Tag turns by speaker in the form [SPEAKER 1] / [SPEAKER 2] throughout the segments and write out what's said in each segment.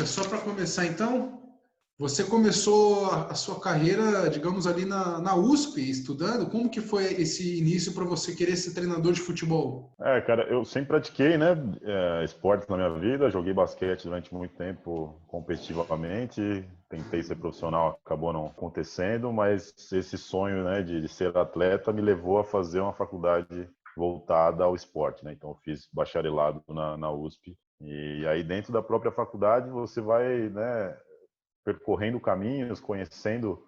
[SPEAKER 1] só para começar então, você começou a sua carreira, digamos, ali na USP, estudando. Como que foi esse início para você querer ser treinador de futebol?
[SPEAKER 2] Cara, eu sempre pratiquei, né, esportes na minha vida. Joguei basquete durante muito tempo competitivamente. Tentei ser profissional, acabou não acontecendo, mas esse sonho, né, de ser atleta me levou a fazer uma faculdade voltada ao esporte, né? Então eu fiz bacharelado na USP. E aí dentro da própria faculdade você vai, né, percorrendo caminhos, conhecendo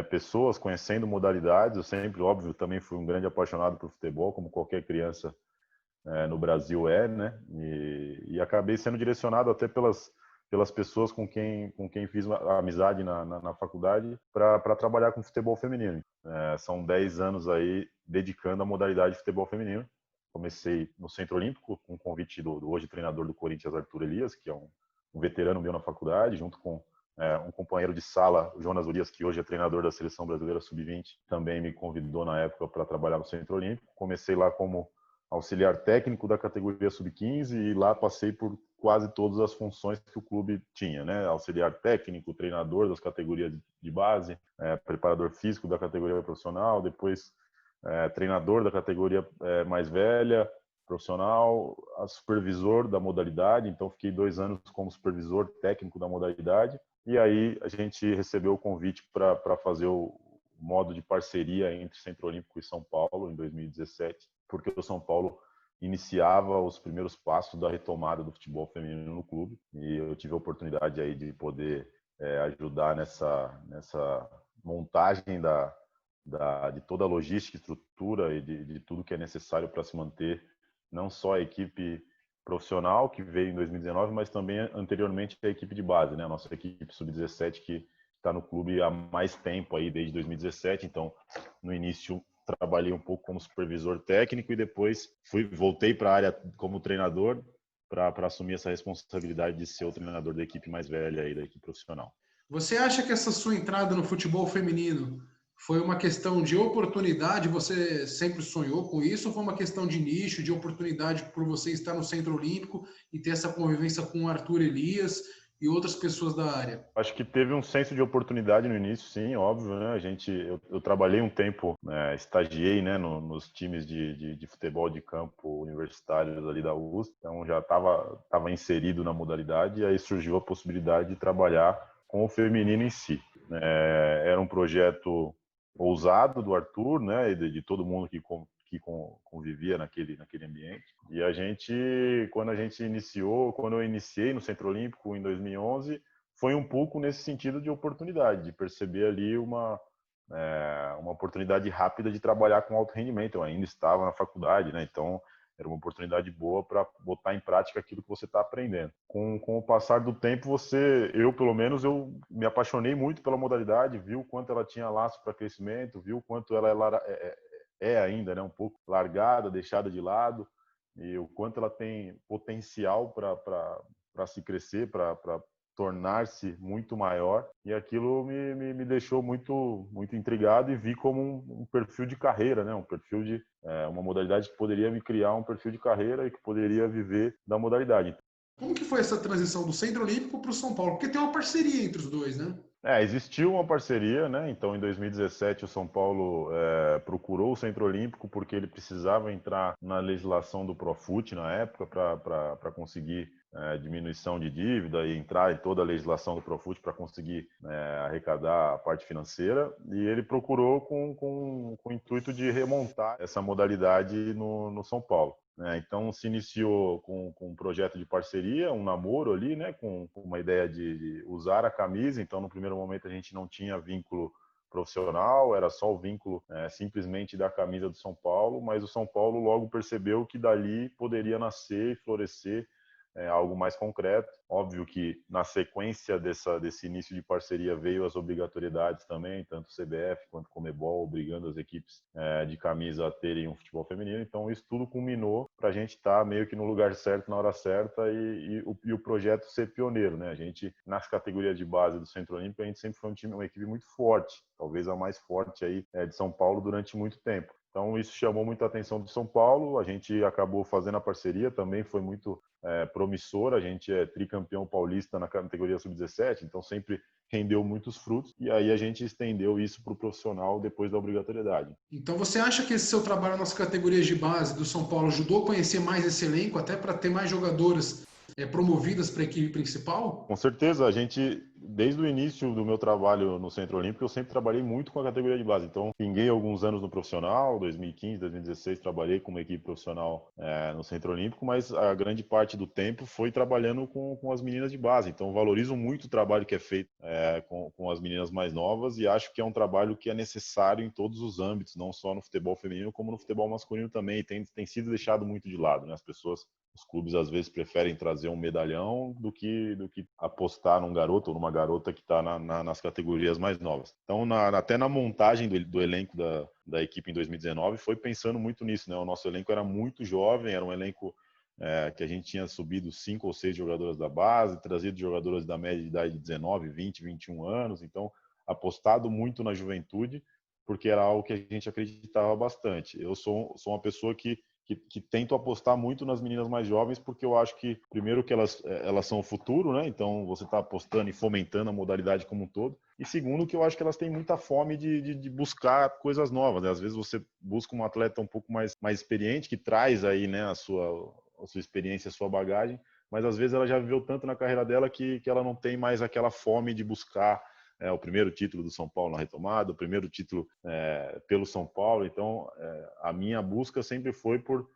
[SPEAKER 2] pessoas, conhecendo modalidades. Eu sempre, óbvio, também fui um grande apaixonado por futebol, como qualquer criança no Brasil né? E acabei sendo direcionado até pelas pessoas com quem fiz amizade na faculdade para trabalhar com futebol feminino. São 10 anos aí dedicando à modalidade de futebol feminino. Comecei no Centro Olímpico com o convite do hoje treinador do Corinthians, Arthur Elias, que é um veterano meu na faculdade, junto com um companheiro de sala, o Jonas Urias, que hoje é treinador da Seleção Brasileira Sub-20, também me convidou na época para trabalhar no Centro Olímpico. Comecei lá como auxiliar técnico da categoria Sub-15 e lá passei por quase todas as funções que o clube tinha, né? Auxiliar técnico, treinador das categorias de base, preparador físico da categoria profissional, depois treinador da categoria mais velha, profissional, supervisor da modalidade. Então fiquei 2 anos como supervisor técnico da modalidade. E aí a gente recebeu o convite para fazer o modo de parceria entre Centro Olímpico e São Paulo em 2017, porque o São Paulo iniciava os primeiros passos da retomada do futebol feminino no clube, e eu tive a oportunidade aí de poder ajudar nessa montagem de toda a logística, estrutura e de tudo que é necessário para se manter não só a equipe profissional que veio em 2019, mas também anteriormente a equipe de base, né? A nossa equipe sub-17 que está no clube há mais tempo aí, desde 2017. Então, no início trabalhei um pouco como supervisor técnico e depois voltei para a área como treinador para assumir essa responsabilidade de ser o treinador da equipe mais velha aí, da equipe profissional.
[SPEAKER 1] Você acha que essa sua entrada no futebol feminino foi uma questão de oportunidade? Você sempre sonhou com isso? Ou foi uma questão de nicho, de oportunidade por você estar no Centro Olímpico e ter essa convivência com o Arthur Elias e outras pessoas da área?
[SPEAKER 2] Acho que teve um senso de oportunidade no início, sim, óbvio, né? Eu trabalhei um tempo, estagiei, né, nos times de futebol de campo universitários ali da USP, então já estava inserido na modalidade, e aí surgiu a possibilidade de trabalhar com o feminino em si. Era um projeto ousado do Arthur, né, e de todo mundo que convivia naquele ambiente. E quando eu iniciei no Centro Olímpico em 2011, foi um pouco nesse sentido de oportunidade, de perceber ali uma oportunidade rápida de trabalhar com alto rendimento. Eu ainda estava na faculdade, né? Então era uma oportunidade boa para botar em prática aquilo que você está aprendendo. Com o passar do tempo, pelo menos, eu me apaixonei muito pela modalidade, vi o quanto ela tinha laço para crescimento, vi o quanto ela é ainda, né, um pouco largada, deixada de lado, e o quanto ela tem potencial para se crescer, para tornar-se muito maior, e aquilo me deixou muito muito intrigado e vi como um perfil de carreira, né? Um perfil de uma modalidade que poderia me criar um perfil de carreira e que poderia viver da modalidade.
[SPEAKER 1] Como que foi essa transição do Centro Olímpico para o São Paulo? Porque tem uma parceria entre os dois, né?
[SPEAKER 2] Existiu uma parceria, né? Então, em 2017, o São Paulo procurou o Centro Olímpico porque ele precisava entrar na legislação do Profut na época para conseguir diminuição de dívida e entrar em toda a legislação do Profut para conseguir arrecadar a parte financeira. E ele procurou com o intuito de remontar essa modalidade no São Paulo. Então se iniciou com um projeto de parceria, um namoro ali, né, com uma ideia de usar a camisa. Então no primeiro momento a gente não tinha vínculo profissional, era só o vínculo simplesmente da camisa do São Paulo, mas o São Paulo logo percebeu que dali poderia nascer e florescer algo mais concreto. Óbvio que na sequência desse início de parceria veio as obrigatoriedades também, tanto o CBF quanto o Conmebol, obrigando as equipes de camisa a terem um futebol feminino. Então isso tudo culminou para a gente estar meio que no lugar certo, na hora certa, e o projeto ser pioneiro, né? A gente, nas categorias de base do Centro Olímpico, a gente sempre foi uma equipe muito forte, talvez a mais forte aí de São Paulo durante muito tempo. Então isso chamou muita atenção do São Paulo, a gente acabou fazendo a parceria, também foi muito promissora. A gente é tricampeão paulista na categoria sub-17, então sempre rendeu muitos frutos, e aí a gente estendeu isso para o profissional depois da obrigatoriedade.
[SPEAKER 1] Então você acha que esse seu trabalho nas categorias de base do São Paulo ajudou a conhecer mais esse elenco, até para ter mais jogadoras promovidas para a equipe principal?
[SPEAKER 2] Com certeza, a gente, desde o início do meu trabalho no Centro Olímpico, eu sempre trabalhei muito com a categoria de base. Então, pinguei alguns anos no profissional, 2015, 2016, trabalhei com uma equipe profissional no Centro Olímpico, mas a grande parte do tempo foi trabalhando com as meninas de base. Então, valorizo muito o trabalho que é feito com as meninas mais novas e acho que é um trabalho que é necessário em todos os âmbitos, não só no futebol feminino, como no futebol masculino também. E tem sido deixado muito de lado, né? Os clubes às vezes preferem trazer um medalhão do que apostar num garoto ou numa garota que está nas categorias mais novas. Então, até na montagem do elenco da equipe em 2019, foi pensando muito nisso, né? O nosso elenco era muito jovem, era um elenco que a gente tinha subido 5 ou 6 jogadoras da base, trazido jogadoras da média de idade de 19, 20, 21 anos, então apostado muito na juventude, porque era algo que a gente acreditava bastante. Eu sou uma pessoa que tento apostar muito nas meninas mais jovens, porque eu acho que, primeiro, que elas são o futuro, né? Então, você está apostando e fomentando a modalidade como um todo. E segundo, que eu acho que elas têm muita fome de buscar coisas novas, né? Às vezes você busca um atleta um pouco mais experiente, que traz aí, né, a sua experiência, a sua bagagem, mas às vezes ela já viveu tanto na carreira dela que ela não tem mais aquela fome de buscar o primeiro título do São Paulo na retomada, o primeiro título pelo São Paulo. Então, a minha busca sempre foi por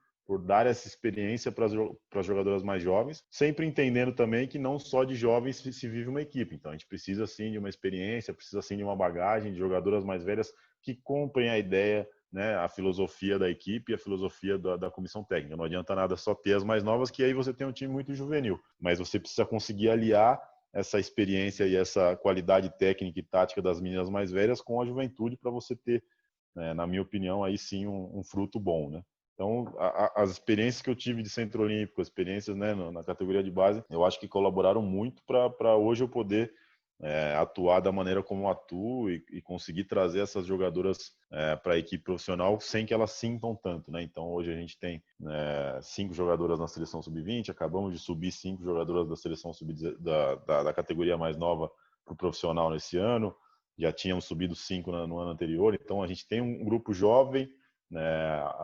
[SPEAKER 2] dar essa experiência para as jogadoras mais jovens, sempre entendendo também que não só de jovens se vive uma equipe. Então, a gente precisa, sim, de uma experiência, precisa, sim, de uma bagagem, de jogadoras mais velhas que comprem a ideia, né, a filosofia da equipe e a filosofia da comissão técnica. Não adianta nada só ter as mais novas, que aí você tem um time muito juvenil, mas você precisa conseguir aliar essa experiência e essa qualidade técnica e tática das meninas mais velhas com a juventude para você ter, na minha opinião, aí sim um fruto bom, né? Então, as experiências que eu tive de Centro Olímpico, as experiências, né, na categoria de base, eu acho que colaboraram muito para hoje eu poder atuar da maneira como atuo e conseguir trazer essas jogadoras para a equipe profissional sem que elas sintam tanto, né? Então, hoje a gente tem 5 jogadoras na seleção sub-20, acabamos de subir 5 jogadoras da seleção da categoria mais nova para o profissional nesse ano, já tínhamos subido 5 no ano anterior, então a gente tem um grupo jovem,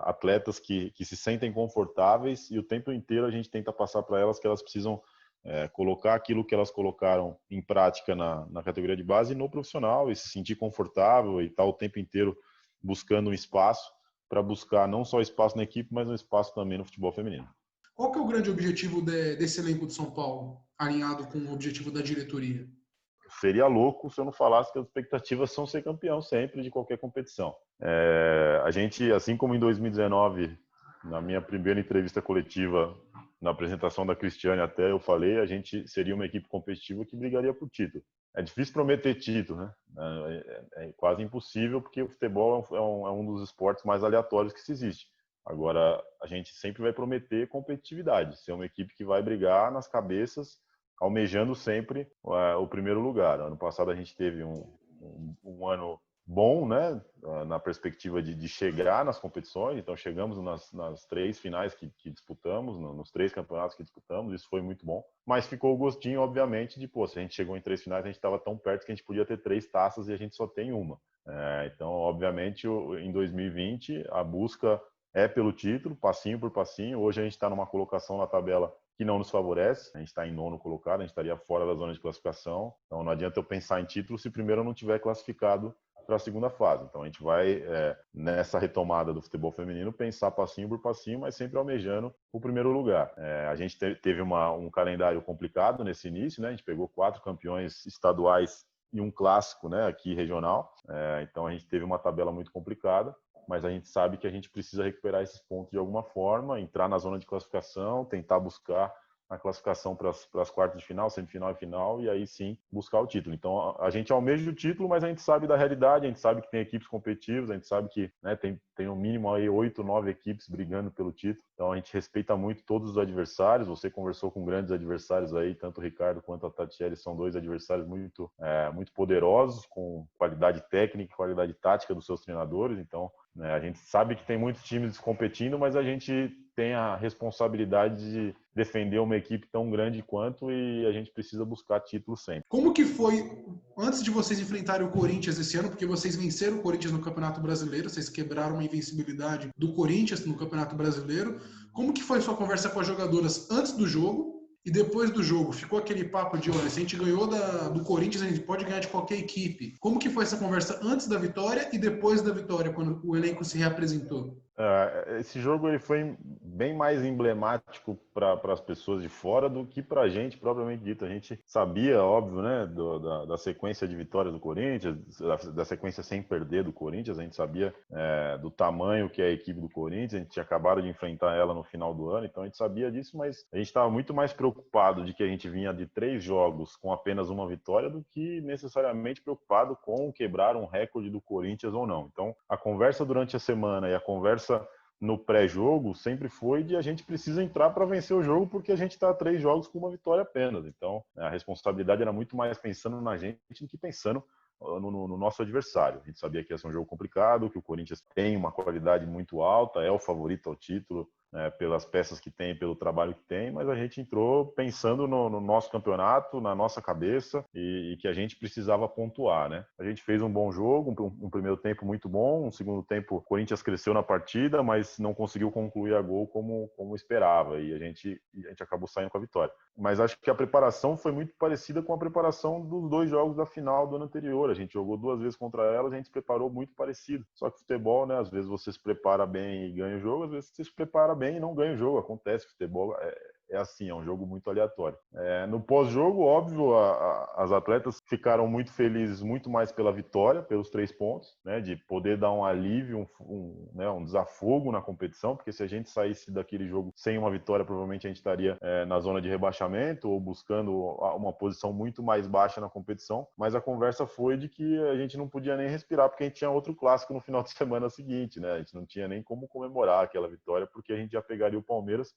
[SPEAKER 2] atletas que se sentem confortáveis e o tempo inteiro a gente tenta passar para elas que elas precisam colocar aquilo que elas colocaram em prática na categoria de base no profissional e se sentir confortável e estar o tempo inteiro buscando um espaço para buscar não só espaço na equipe, mas um espaço também no futebol feminino.
[SPEAKER 1] Qual que é o grande objetivo desse elenco de São Paulo, alinhado com o objetivo da diretoria?
[SPEAKER 2] Seria louco se eu não falasse que as expectativas são ser campeão sempre de qualquer competição. A gente, assim como em 2019, na minha primeira entrevista coletiva, na apresentação da Cristiane até eu falei, a gente seria uma equipe competitiva que brigaria por título. É difícil prometer título, né? É quase impossível, porque o futebol é um dos esportes mais aleatórios que se existe. Agora, a gente sempre vai prometer competitividade, ser uma equipe que vai brigar nas cabeças, almejando sempre o primeiro lugar. Ano passado a gente teve um ano bom, né, na perspectiva de chegar nas competições. Então chegamos nas 3 finais que disputamos, nos 3 campeonatos que disputamos, isso foi muito bom. Mas ficou o gostinho, obviamente, de, se a gente chegou em 3 finais, a gente estava tão perto que a gente podia ter 3 taças e a gente só tem uma. Então, obviamente, em 2020, a busca é pelo título, passinho por passinho. Hoje a gente está numa colocação na tabela que não nos favorece. A gente está em 9º colocado, a gente estaria fora da zona de classificação. Então, não adianta eu pensar em título se primeiro eu não tiver classificado para a segunda fase. Então, a gente vai, nessa retomada do futebol feminino, pensar passinho por passinho, mas sempre almejando o primeiro lugar. A gente teve um calendário complicado nesse início, né? A gente pegou 4 campeões estaduais e um clássico, né, aqui regional. Então, a gente teve uma tabela muito complicada, mas a gente sabe que a gente precisa recuperar esses pontos de alguma forma, entrar na zona de classificação, tentar buscar a classificação para as quartas de final, semifinal e final, e aí sim buscar o título. Então a gente almeja o título, mas a gente sabe da realidade, a gente sabe que tem equipes competitivas, a gente sabe que, né, tem no mínimo aí 8, 9 equipes brigando pelo título. Então a gente respeita muito todos os adversários. Você conversou com grandes adversários aí, tanto o Ricardo quanto a Tatiele são 2 adversários muito poderosos, com qualidade técnica e qualidade tática dos seus treinadores. Então a gente sabe que tem muitos times competindo, mas a gente tem a responsabilidade de defender uma equipe tão grande quanto, e a gente precisa buscar título sempre.
[SPEAKER 1] Como que foi, antes de vocês enfrentarem o Corinthians esse ano, porque vocês venceram o Corinthians no Campeonato Brasileiro, vocês quebraram a invencibilidade do Corinthians no Campeonato Brasileiro, como que foi sua conversa com as jogadoras antes do jogo e depois do jogo? Ficou aquele papo de, olha, se a gente ganhou do Corinthians, a gente pode ganhar de qualquer equipe. Como que foi essa conversa antes da vitória e depois da vitória, quando o elenco se reapresentou?
[SPEAKER 2] Esse jogo ele foi bem mais emblemático para as pessoas de fora do que para a gente, propriamente dito. A gente sabia, óbvio, né, da sequência de vitórias do Corinthians, da sequência sem perder do Corinthians. A gente sabia do tamanho que é a equipe do Corinthians. A gente tinha acabado de enfrentar ela no final do ano, então a gente sabia disso, mas a gente estava muito mais preocupado de que a gente vinha de 3 jogos com apenas uma vitória do que necessariamente preocupado com quebrar um recorde do Corinthians ou não. Então, a conversa durante a semana e a conversa no pré-jogo sempre foi de a gente precisa entrar para vencer o jogo, porque a gente está a 3 jogos com uma vitória apenas. Então, a responsabilidade era muito mais pensando na gente do que pensando no nosso adversário. A gente sabia que ia ser um jogo complicado, que o Corinthians tem uma qualidade muito alta, é o favorito ao título, pelas peças que tem, pelo trabalho que tem, mas a gente entrou pensando no nosso campeonato, na nossa cabeça, e que a gente precisava pontuar, né? A gente fez um bom jogo, um primeiro tempo muito bom, um segundo tempo o Corinthians cresceu na partida, mas não conseguiu concluir a gol como esperava, e a gente acabou saindo com a vitória. Mas acho que a preparação foi muito parecida com a preparação dos 2 jogos da final do ano anterior. A gente jogou 2 vezes contra elas, a gente se preparou muito parecido. Só que futebol, né? Às vezes você se prepara bem e ganha o jogo, às vezes você se prepara bem e não ganha o jogo. Acontece, futebol é assim, é um jogo muito aleatório. No pós-jogo, óbvio, as atletas ficaram muito felizes, muito mais pela vitória, pelos 3 pontos, né, de poder dar um alívio, um desafogo na competição, porque se a gente saísse daquele jogo sem uma vitória, provavelmente a gente estaria na zona de rebaixamento ou buscando uma posição muito mais baixa na competição, mas a conversa foi de que a gente não podia nem respirar, porque a gente tinha outro clássico no final de semana seguinte, né, a gente não tinha nem como comemorar aquela vitória, porque a gente já pegaria o Palmeiras.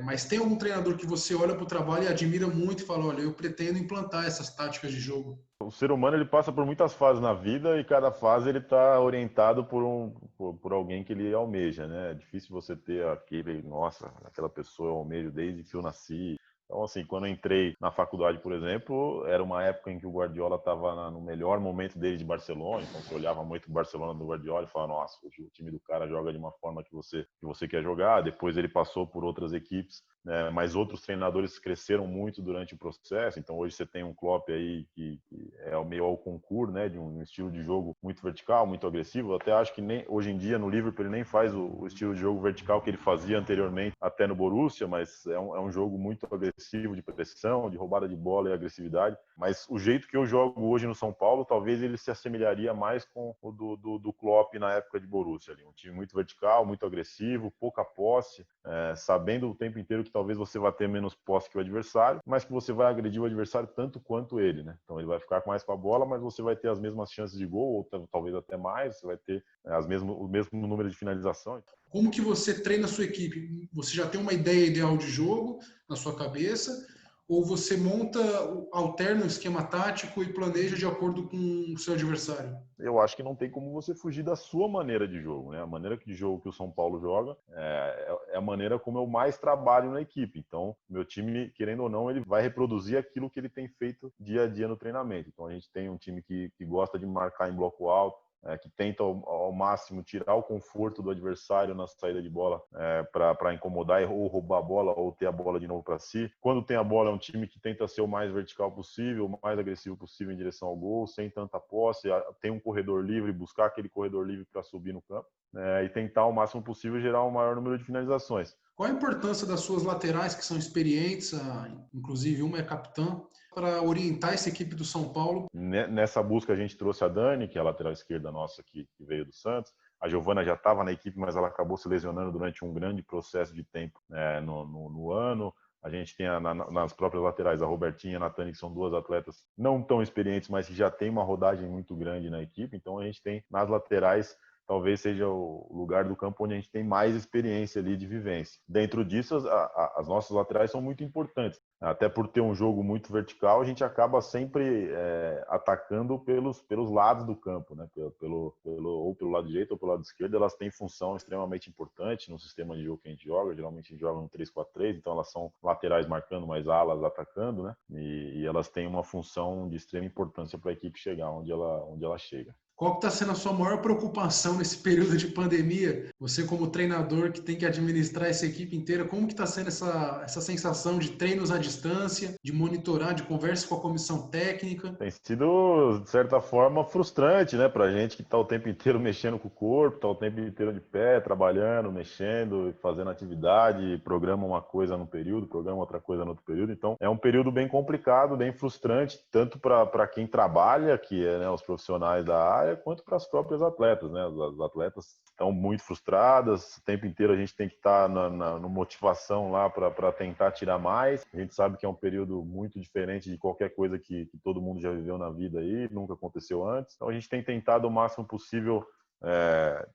[SPEAKER 1] Mas tem algum treinador que você olha para o trabalho e admira muito e fala, olha, eu pretendo implantar essas táticas de jogo?
[SPEAKER 2] O ser humano ele passa por muitas fases na vida e cada fase ele está orientado por alguém que ele almeja, né? É difícil você ter aquela pessoa eu almejo desde que eu nasci. Então, assim, quando eu entrei na faculdade, por exemplo, era uma época em que o Guardiola estava no melhor momento dele de Barcelona, então você olhava muito o Barcelona do Guardiola e falava, nossa, o time do cara joga de uma forma que você quer jogar. Depois ele passou por outras equipes, né, mas outros treinadores cresceram muito durante o processo. Então hoje você tem um Klopp aí que é meio ao concurso, né, de um estilo de jogo muito vertical, muito agressivo. Eu até acho que hoje em dia no Liverpool ele nem faz o estilo de jogo vertical que ele fazia anteriormente até no Borussia, mas é um jogo muito agressivo, de pressão, de roubada de bola e agressividade. Mas o jeito que eu jogo hoje no São Paulo, talvez ele se assemelharia mais com o do Klopp na época de Borussia ali. Um time muito vertical, muito agressivo, pouca posse, sabendo o tempo inteiro que talvez você vai ter menos posse que o adversário, mas que você vai agredir o adversário tanto quanto ele, né? Então ele vai ficar mais com a bola, mas você vai ter as mesmas chances de gol, ou talvez até mais, você vai ter o mesmo número de finalização.
[SPEAKER 1] Como que você treina a sua equipe? Você já tem uma ideia ideal de jogo na sua cabeça? Ou você alterna o esquema tático e planeja de acordo com o seu adversário?
[SPEAKER 2] Eu acho que não tem como você fugir da sua maneira de jogo, né? A maneira de jogo que o São Paulo joga é a maneira como eu mais trabalho na equipe. Então, meu time, querendo ou não, ele vai reproduzir aquilo que ele tem feito dia a dia no treinamento. Então, a gente tem um time que gosta de marcar em bloco alto, que tenta ao máximo tirar o conforto do adversário na saída de bola para incomodar ou roubar a bola ou ter a bola de novo para si. Quando tem a bola, é um time que tenta ser o mais vertical possível, o mais agressivo possível em direção ao gol, sem tanta posse, tem um corredor livre, buscar aquele corredor livre para subir no campo, e tentar ao máximo possível gerar um maior número de finalizações.
[SPEAKER 1] Qual a importância das suas laterais, que são experientes, inclusive uma é capitã, para orientar essa equipe do São Paulo?
[SPEAKER 2] Nessa busca a gente trouxe a Dani, que é a lateral esquerda nossa que veio do Santos. A Giovana já estava na equipe, mas ela acabou se lesionando durante um grande processo de tempo no ano. A gente tem nas próprias laterais a Robertinha e a Natane, que são 2 atletas não tão experientes, mas que já tem uma rodagem muito grande na equipe. Então a gente tem nas laterais talvez seja o lugar do campo onde a gente tem mais experiência ali de vivência. Dentro disso, as nossas laterais são muito importantes. Até por ter um jogo muito vertical, a gente acaba sempre atacando pelos lados do campo, né? Ou pelo lado direito ou pelo lado esquerdo. Elas têm função extremamente importante no sistema de jogo que a gente joga. Geralmente a gente joga no 3-4-3, então elas são laterais marcando, mais alas atacando, né? E elas têm uma função de extrema importância para a equipe chegar onde ela chega.
[SPEAKER 1] Qual que está sendo a sua maior preocupação nesse período de pandemia? Você como treinador que tem que administrar essa equipe inteira, como que está sendo essa sensação de treinos à distância, de monitorar, de conversa com a comissão técnica?
[SPEAKER 2] Tem sido, de certa forma, frustrante, né? Pra gente que está o tempo inteiro mexendo com o corpo, está o tempo inteiro de pé, trabalhando, mexendo, fazendo atividade, programa uma coisa num período, programa outra coisa no outro período. Então, é um período bem complicado, bem frustrante, tanto para quem trabalha, que é, né, os profissionais da área, quanto para as próprias atletas, né? As atletas estão muito frustradas, o tempo inteiro a gente tem que estar na motivação lá para tentar tirar mais. A gente sabe que é um período muito diferente de qualquer coisa que todo mundo já viveu na vida aí, nunca aconteceu antes. Então a gente tem tentado o máximo possível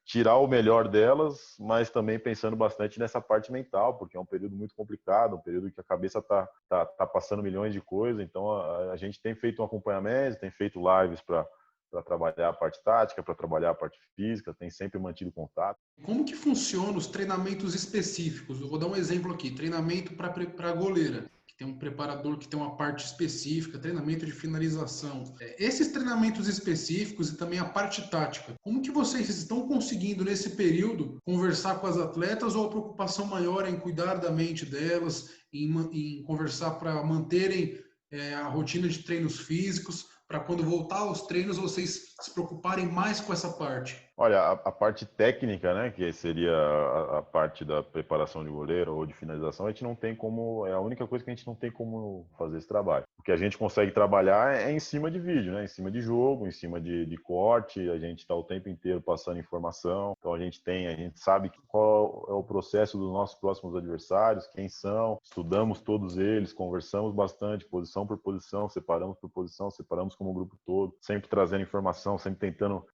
[SPEAKER 2] tirar o melhor delas, mas também pensando bastante nessa parte mental, porque é um período muito complicado, um período que a cabeça tá passando milhões de coisas. Então a gente tem feito um acompanhamento, tem feito lives para trabalhar a parte tática, para trabalhar a parte física, tem sempre mantido contato.
[SPEAKER 1] Como que funcionam os treinamentos específicos? Eu vou dar um exemplo aqui, treinamento para goleira, que tem um preparador que tem uma parte específica, treinamento de finalização. Esses treinamentos específicos e também a parte tática, como que vocês estão conseguindo nesse período conversar com as atletas, ou a preocupação maior é em cuidar da mente delas, em conversar para manterem a rotina de treinos físicos, para quando voltar aos treinos vocês se preocuparem mais com essa parte?
[SPEAKER 2] Olha, a parte técnica, né, que seria a parte da preparação de goleiro ou de finalização, a gente não tem como, é a única coisa que a gente não tem como fazer esse trabalho. O que a gente consegue trabalhar é em cima de vídeo, né, em cima de jogo, em cima de corte, a gente está o tempo inteiro passando informação, então a gente sabe qual é o processo dos nossos próximos adversários, quem são, estudamos todos eles, conversamos bastante, posição por posição, separamos como grupo todo, sempre trazendo informação, sempre tentando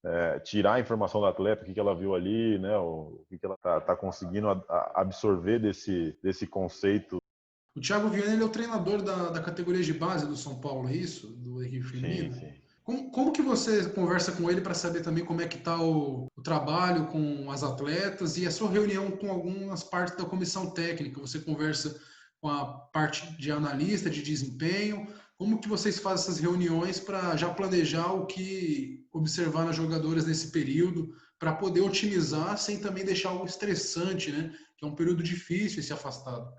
[SPEAKER 2] tirar a informação do atleta, o que ela viu ali, né? O que ela tá conseguindo absorver desse conceito.
[SPEAKER 1] O Thiago Viana, ele é o treinador da categoria de base do São Paulo, é isso? Do equipe
[SPEAKER 2] Sim,
[SPEAKER 1] feminino?
[SPEAKER 2] sim.
[SPEAKER 1] Como que você conversa com ele para saber também como é que está o trabalho com as atletas e a sua reunião com algumas partes da comissão técnica? Você conversa com a parte de analista, de desempenho? Como que vocês fazem essas reuniões para já planejar o que observar nas jogadoras nesse período, para poder otimizar sem também deixar algo estressante, né? Que é um período difícil esse afastado.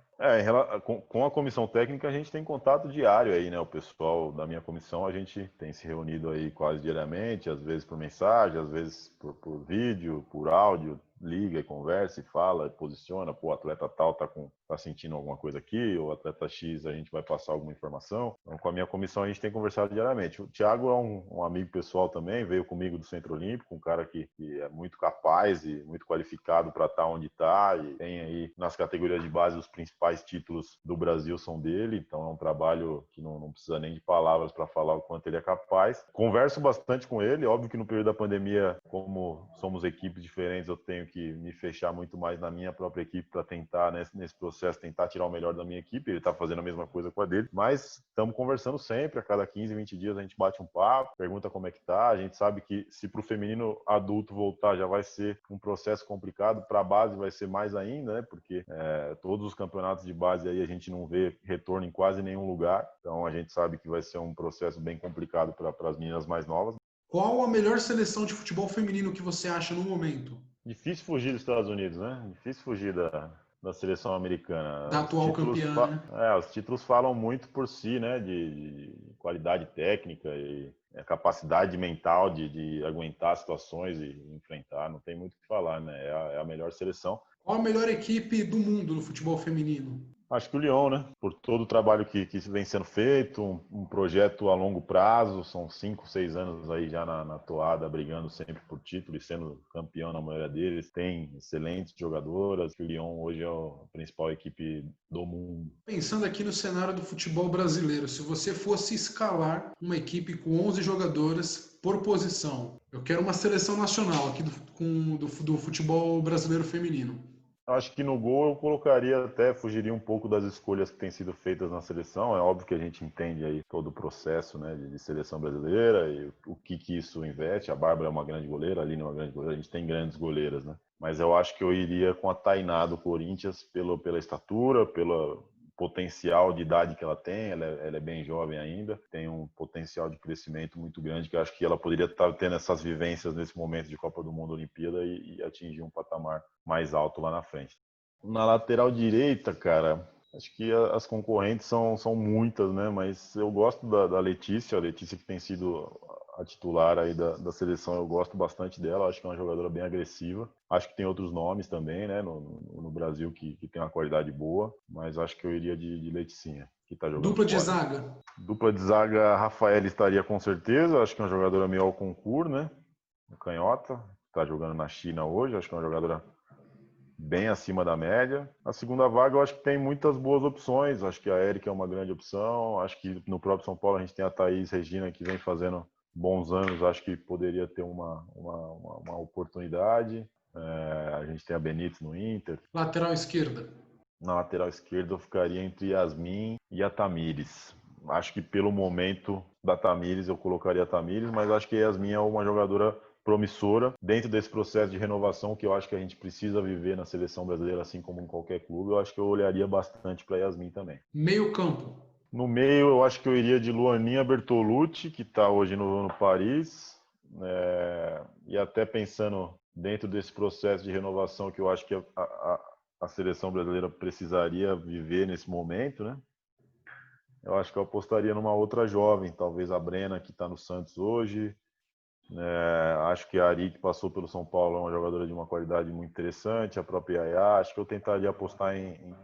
[SPEAKER 2] Com a comissão técnica a gente tem contato diário aí, né? O pessoal da minha comissão, a gente tem se reunido aí quase diariamente, às vezes por mensagem, às vezes por vídeo, por áudio, liga e conversa e fala, e posiciona, pô, o atleta tal tá sentindo alguma coisa aqui, ou o atleta X a gente vai passar alguma informação. Então, com a minha comissão a gente tem conversado diariamente. O Thiago é um amigo pessoal também, veio comigo do Centro Olímpico, um cara que é muito capaz e muito qualificado para estar onde está, e tem aí nas categorias de base os principais títulos do Brasil são dele, então é um trabalho que não precisa nem de palavras para falar o quanto ele é capaz. Converso bastante com ele, óbvio que no período da pandemia, como somos equipes diferentes, eu tenho que me fechar muito mais na minha própria equipe para tentar, nesse processo, tentar tirar o melhor da minha equipe. Ele está fazendo a mesma coisa com a dele, mas estamos conversando sempre, a cada 15, 20 dias a gente bate um papo, pergunta como é que tá. A gente sabe que se para o feminino adulto voltar já vai ser um processo complicado, para a base vai ser mais ainda, né? Porque todos os campeonatos de base aí a gente não vê retorno em quase nenhum lugar, então a gente sabe que vai ser um processo bem complicado para as meninas mais novas.
[SPEAKER 1] Qual a melhor seleção de futebol feminino que você acha no momento?
[SPEAKER 2] Difícil fugir dos Estados Unidos, né? Difícil fugir da seleção americana.
[SPEAKER 1] Da atual campeã, né?
[SPEAKER 2] Os títulos falam muito por si, né? De qualidade técnica e capacidade mental de aguentar situações e enfrentar. Não tem muito o que falar, né? É a melhor seleção.
[SPEAKER 1] Qual a melhor equipe do mundo no futebol feminino?
[SPEAKER 2] Acho que o Lyon, né? Por todo o trabalho que vem sendo feito, um projeto a longo prazo, são 5, 6 anos aí já na toada, brigando sempre por título e sendo campeão na maioria deles. Tem excelentes jogadoras. O Lyon hoje é a principal equipe do mundo.
[SPEAKER 1] Pensando aqui no cenário do futebol brasileiro, se você fosse escalar uma equipe com 11 jogadoras por posição, eu quero uma seleção nacional aqui do futebol brasileiro feminino.
[SPEAKER 2] Acho que no gol eu colocaria até, fugiria um pouco das escolhas que têm sido feitas na seleção. É óbvio que a gente entende aí todo o processo, né, de seleção brasileira e o que isso investe. A Bárbara é uma grande goleira, a Aline é uma grande goleira, a gente tem grandes goleiras, né? Mas eu acho que eu iria com a Tainá do Corinthians pela estatura, pelo potencial de idade que ela tem, ela é bem jovem ainda, tem um potencial de crescimento muito grande, que eu acho que ela poderia estar tendo essas vivências nesse momento de Copa do Mundo, Olimpíada e atingir um patamar mais alto lá na frente. Na lateral direita, cara, acho que as concorrentes são muitas, né? Mas eu gosto da Letícia, a Letícia que tem sido a titular aí da seleção, eu gosto bastante dela, acho que é uma jogadora bem agressiva. Acho que tem outros nomes também, né, no Brasil que tem uma qualidade boa, mas acho que eu iria de Leticinha, que tá jogando
[SPEAKER 1] Dupla de
[SPEAKER 2] fora.
[SPEAKER 1] zaga.
[SPEAKER 2] Dupla de zaga, a Rafaela estaria com certeza, acho que é uma jogadora meio ao concurso, né, canhota, tá jogando na China hoje, acho que é uma jogadora bem acima da média. A segunda vaga eu acho que tem muitas boas opções, acho que a Érica é uma grande opção, acho que no próprio São Paulo a gente tem a Thaís Regina que vem fazendo bons anos, acho que poderia ter uma oportunidade. A gente tem a Benítez no Inter.
[SPEAKER 1] Lateral esquerda.
[SPEAKER 2] Na lateral esquerda eu ficaria entre Yasmin e a Tamires. Acho que pelo momento da Tamires eu colocaria a Tamires, mas acho que a Yasmin é uma jogadora promissora dentro desse processo de renovação que eu acho que a gente precisa viver na seleção brasileira, assim como em qualquer clube. Eu acho que eu olharia bastante para a Yasmin também.
[SPEAKER 1] Meio campo.
[SPEAKER 2] No meio, eu acho que eu iria de Luaninha Bertolucci, que está hoje no Paris. E até pensando dentro desse processo de renovação que eu acho que a seleção brasileira precisaria viver nesse momento, né? Eu acho que eu apostaria numa outra jovem, talvez a Brena, que está no Santos hoje. Acho que a Ari, que passou pelo São Paulo, é uma jogadora de uma qualidade muito interessante, a própria Yaya. Acho que eu tentaria apostar em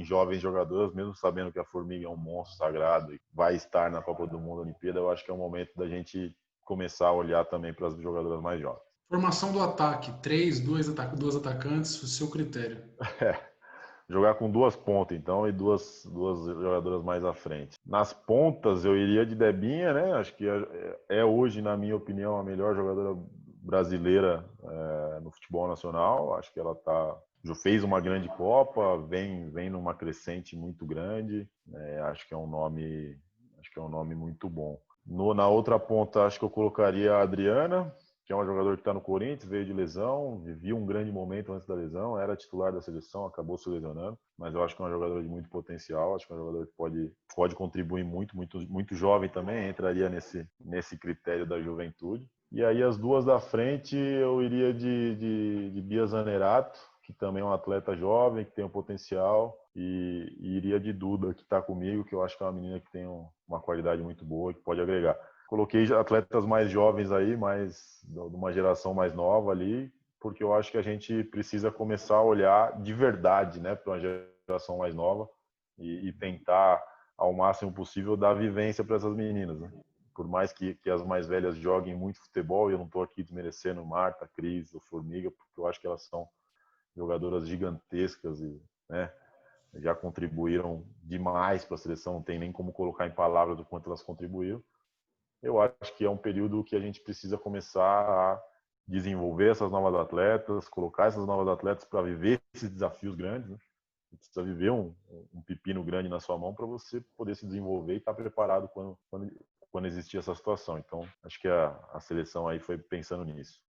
[SPEAKER 2] jovens jogadoras, mesmo sabendo que a Formiga é um monstro sagrado e vai estar na Copa do Mundo, Olimpíada. Eu acho que é o momento da gente começar a olhar também para as jogadoras mais jovens.
[SPEAKER 1] Formação do ataque. 3, 2 atacantes, o seu critério.
[SPEAKER 2] Jogar com duas pontas, então, e duas jogadoras mais à frente. Nas pontas, eu iria de Debinha, né? Acho que é hoje, na minha opinião, a melhor jogadora brasileira no futebol nacional. Acho que ela já fez uma grande Copa, vem numa crescente muito grande. Acho que é um nome muito bom. Na outra ponta, acho que eu colocaria a Adriana, que é uma jogadora que está no Corinthians, veio de lesão, vivia um grande momento antes da lesão, era titular da seleção, acabou se lesionando, mas eu acho que é uma jogadora de muito potencial, acho que é uma jogadora que pode contribuir muito, muito, muito jovem também, entraria nesse critério da juventude. E aí as duas da frente eu iria de Bia Zanerato, que também é um atleta jovem, que tem um potencial, e iria de Duda, que está comigo, que eu acho que é uma menina que tem uma qualidade muito boa, que pode agregar. Coloquei atletas mais jovens aí, de uma geração mais nova ali, porque eu acho que a gente precisa começar a olhar de verdade, né, para uma geração mais nova e tentar, ao máximo possível, dar vivência para essas meninas, né? Por mais que as mais velhas joguem muito futebol, e eu não estou aqui desmerecendo Marta, Cris ou Formiga, porque eu acho que elas são jogadoras gigantescas e, né, já contribuíram demais para a seleção, não tem nem como colocar em palavras do quanto elas contribuíram. Eu acho que é um período que a gente precisa começar a desenvolver essas novas atletas, colocar essas novas atletas para viver esses desafios grandes, né? Você precisa viver um pepino grande na sua mão para você poder se desenvolver e estar preparado quando existir essa situação. Então, acho que a seleção aí foi pensando nisso.